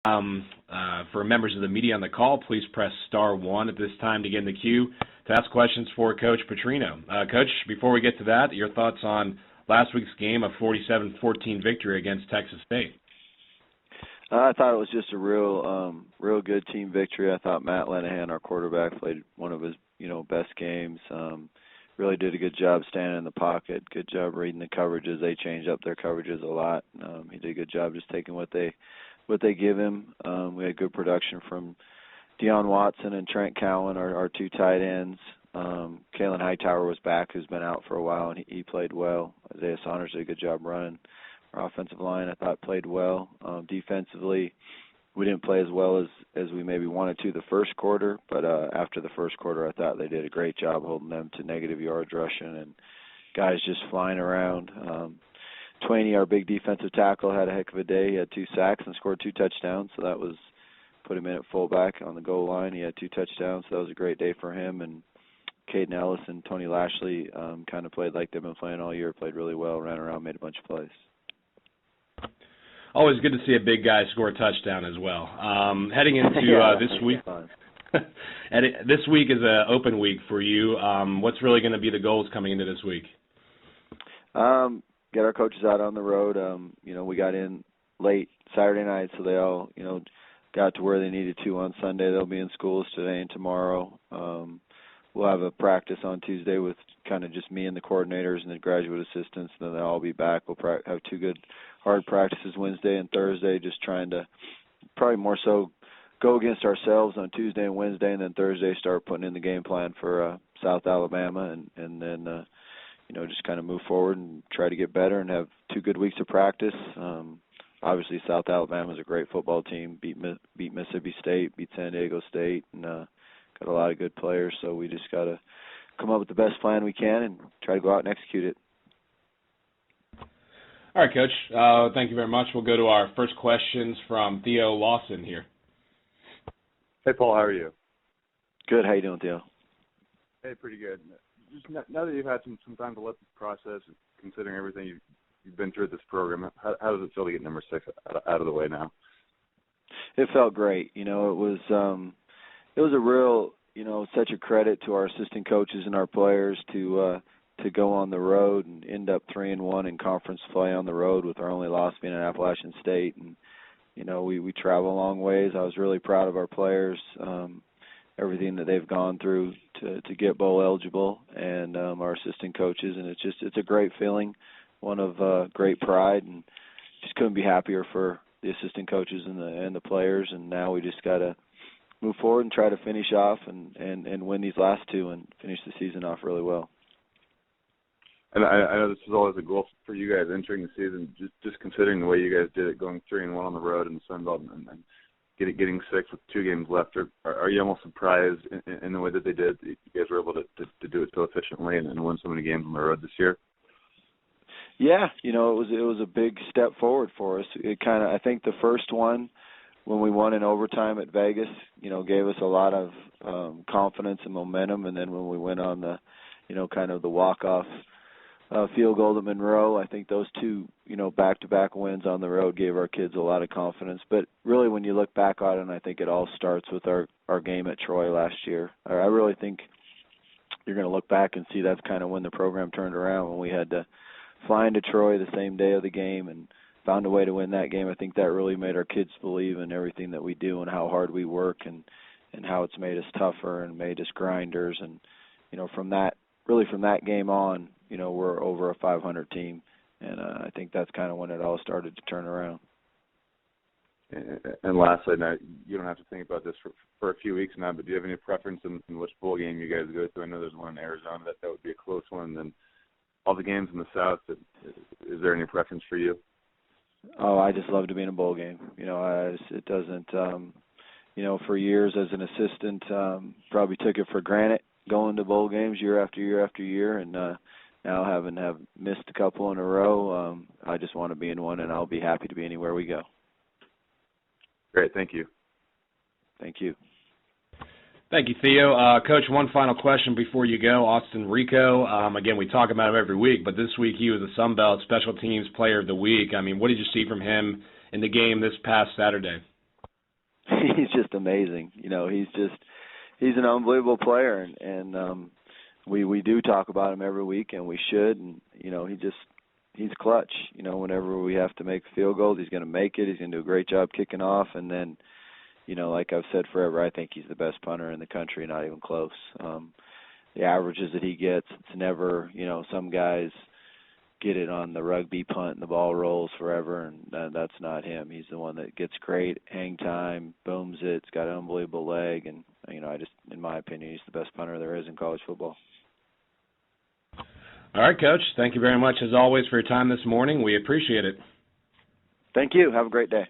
For members of the media on the call, please press *1 at this time to get in the queue to ask questions for Coach Petrino. Coach, before we get to that, your thoughts on last week's game, a 47-14 victory against Texas State? I thought it was just a real good team victory. I thought Matt Lenahan, our quarterback, played one of his best games. Really did a good job standing in the pocket. Good job reading the coverages. They changed up their coverages a lot. He did a good job just taking what they give him. We had good production from Deion Watson and Trent Cowan, our two tight ends. Kalen Hightower was back, who's been out for a while, and he played well. Isaiah Saunders did a good job running. Our offensive line, I thought, played well. Defensively, we didn't play as well as we maybe wanted to the first quarter, but after the first quarter, I thought they did a great job holding them to negative yards rushing and guys just flying around. Twaney, our big defensive tackle, had a heck of a day. He had 2 sacks and scored 2 touchdowns, so that was put him in at fullback on the goal line. He had 2 touchdowns, so that was a great day for him. And Caden Ellis and Tony Lashley kind of played like they've been playing all year, played really well, ran around, made a bunch of plays. Always good to see a big guy score a touchdown as well. Heading into this week, and this week is an open week for you. What's really going to be the goals coming into this week? Get our coaches out on the road. We got in late Saturday night, so they all, got to where they needed to on Sunday. They'll be in schools today and tomorrow. We'll have a practice on Tuesday with kind of just me and the coordinators and the graduate assistants, and then they'll all be back. We'll have 2 good hard practices Wednesday and Thursday, just trying to probably more so go against ourselves on Tuesday and Wednesday, and then Thursday start putting in the game plan for South Alabama, and then just kind of move forward and try to get better and have 2 good weeks of practice. Obviously, South Alabama is a great football team, beat Mississippi State, beat San Diego State, and got a lot of good players, so we just got to come up with the best plan we can and try to go out and execute it. All right, Coach. Thank you very much. We'll go to our first questions from Theo Lawson here. Hey, Paul. How are you? Good. How you doing, Theo? Hey, pretty good. Just now that you've had some time to let this process, considering everything you've been through at this program, how does it feel to get number 6 out of the way now? It felt great. It was a real, such a credit to our assistant coaches and our players to go on the road and end up 3-1 in conference play on the road with our only loss being at Appalachian State. And, we travel a long ways. I was really proud of our players, everything that they've gone through to get bowl eligible, and our assistant coaches. And it's a great feeling, one of great pride, and just couldn't be happier for the assistant coaches and the players. And now we just got to move forward and try to finish off and win these last 2 and finish the season off really well. And I know this is always a goal for you guys entering the season, just considering the way you guys did it, going 3-1 on the road in the Sun Belt and getting 6 with 2 games left. Are you almost surprised in the way that they did? You guys were able to do it so efficiently and win so many games on the road this year? Yeah, it was a big step forward for us. I think the first one, when we won in overtime at Vegas, gave us a lot of confidence and momentum. And then when we went on the, kind of the walk-off field goal to Monroe, I think those 2, back-to-back wins on the road gave our kids a lot of confidence. But really, when you look back on it, and I think it all starts with our game at Troy last year. I really think you're going to look back and see that's kind of when the program turned around, when we had to fly into Troy the same day of the game and found a way to win that game. I think that really made our kids believe in everything that we do and how hard we work and how it's made us tougher and made us grinders. And, from that game on, we're over a 500 team. And I think that's kind of when it all started to turn around. And lastly, now you don't have to think about this for a few weeks now, but do you have any preference in which bowl game you guys go to? I know there's one in Arizona that would be a close one. And then all the games in the South, is there any preference for you? Oh, I just love to be in a bowl game. It doesn't, for years as an assistant, probably took it for granted going to bowl games year after year after year. And now having missed a couple in a row, I just want to be in one, and I'll be happy to be anywhere we go. Great. Thank you. Thank you. Thank you, Theo. Coach, one final question before you go. Austin Rico, again, we talk about him every week, but this week he was a Sun Belt Special Teams Player of the Week. I mean, what did you see from him in the game this past Saturday? he's just amazing. You know, he's an unbelievable player, and we do talk about him every week, and we should. And you know, he's clutch. You know, whenever we have to make field goals, he's going to make it. He's going to do a great job kicking off, and then, you know, like I've said forever, I think he's the best punter in the country, not even close. The averages that he gets, it's never, you know, some guys get it on the rugby punt and the ball rolls forever, and that's not him. He's the one that gets great hang time, booms it, it's got an unbelievable leg, and, you know, in my opinion, he's the best punter there is in college football. All right, Coach. Thank you very much, as always, for your time this morning. We appreciate it. Thank you. Have a great day.